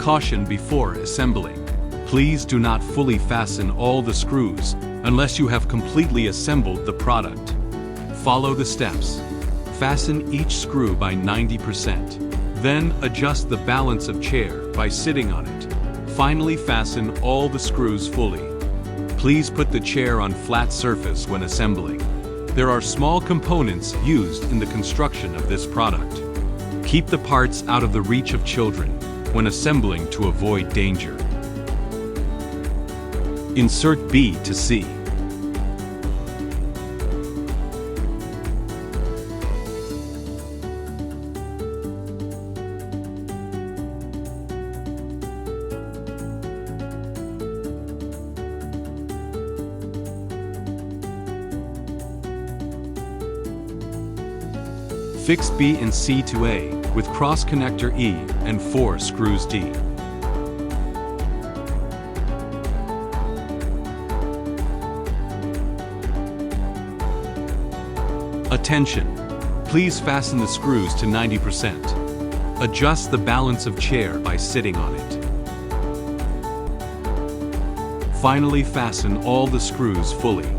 Caution before assembling. Please do not fully fasten all the screws unless you have completely assembled the product. Follow the steps. Fasten each screw by 90%. Then adjust the balance of chair by sitting on it. Finally, fasten all the screws fully. Please put the chair on flat surface when assembling. There are small components used in the construction of this product. Keep the parts out of the reach of children when assembling to avoid danger. Insert B to C. Fix B and C to A with cross connector E and 4 screws D. Attention! Please fasten the screws to 90%. Adjust the balance of chair by sitting on it. Finally, fasten all the screws fully.